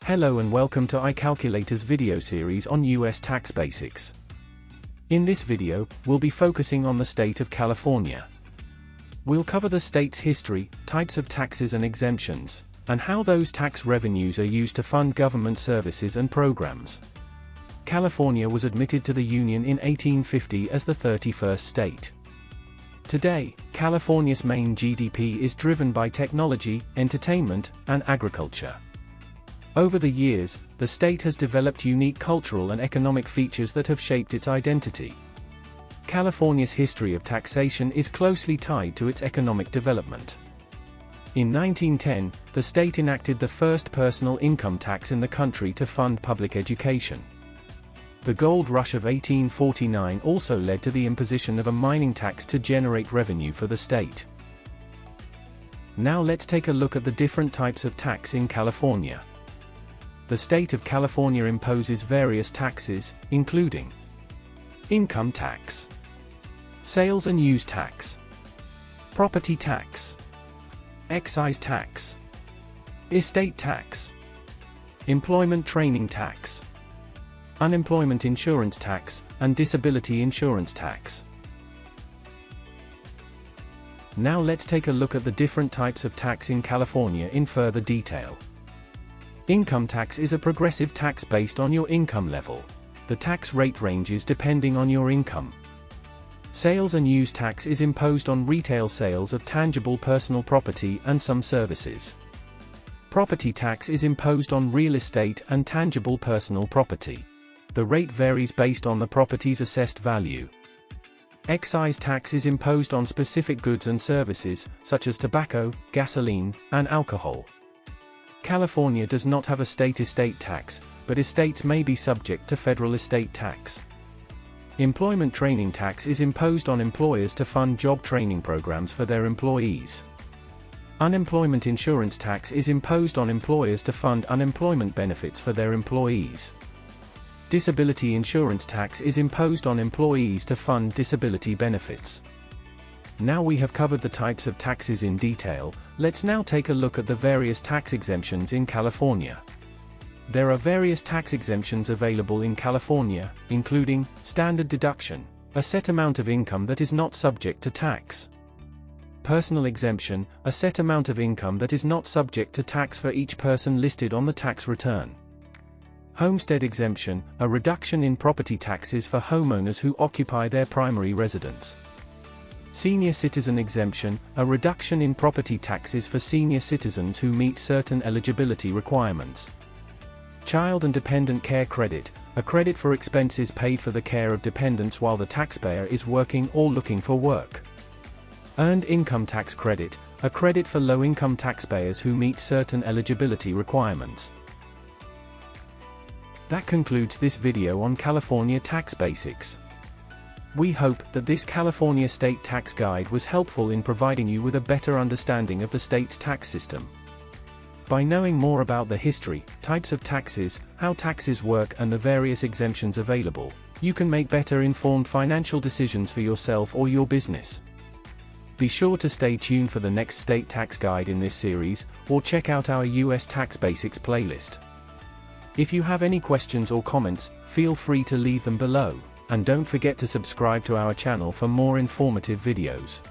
Hello and welcome to iCalculator's video series on US tax basics. In this video, we'll be focusing on the state of California. We'll cover the state's history, types of taxes and exemptions, and how those tax revenues are used to fund government services and programs. California was admitted to the Union in 1850 as the 31st state. Today, California's main GDP is driven by technology, entertainment, and agriculture. Over the years, the state has developed unique cultural and economic features that have shaped its identity. California's history of taxation is closely tied to its economic development. In 1910, the state enacted the first personal income tax in the country to fund public education. The gold rush of 1849 also led to the imposition of a mining tax to generate revenue for the state. Now let's take a look at the different types of tax in California. The state of California imposes various taxes, including income tax, sales and use tax, property tax, excise tax, estate tax, employment training tax, unemployment insurance tax, and disability insurance tax. Now let's take a look at the different types of tax in California in further detail. Income tax is a progressive tax based on your income level. The tax rate ranges depending on your income. Sales and use tax is imposed on retail sales of tangible personal property and some services. Property tax is imposed on real estate and tangible personal property. The rate varies based on the property's assessed value. Excise tax is imposed on specific goods and services, such as tobacco, gasoline, and alcohol. California does not have a state estate tax, but estates may be subject to federal estate tax. Employment training tax is imposed on employers to fund job training programs for their employees. Unemployment insurance tax is imposed on employers to fund unemployment benefits for their employees. Disability insurance tax is imposed on employees to fund disability benefits. Now we have covered the types of taxes in detail, let's now take a look at the various tax exemptions in California. There are various tax exemptions available in California, including standard deduction, a set amount of income that is not subject to tax. Personal exemption, a set amount of income that is not subject to tax for each person listed on the tax return. Homestead exemption, a reduction in property taxes for homeowners who occupy their primary residence. Senior citizen exemption, a reduction in property taxes for senior citizens who meet certain eligibility requirements. Child and dependent care credit, a credit for expenses paid for the care of dependents while the taxpayer is working or looking for work. Earned income tax credit, a credit for low-income taxpayers who meet certain eligibility requirements. That concludes this video on California tax basics. We hope that this California state tax guide was helpful in providing you with a better understanding of the state's tax system. By knowing more about the history, types of taxes, how taxes work and the various exemptions available, you can make better informed financial decisions for yourself or your business. Be sure to stay tuned for the next state tax guide in this series, or check out our US Tax Basics playlist. If you have any questions or comments, feel free to leave them below. And don't forget to subscribe to our channel for more informative videos.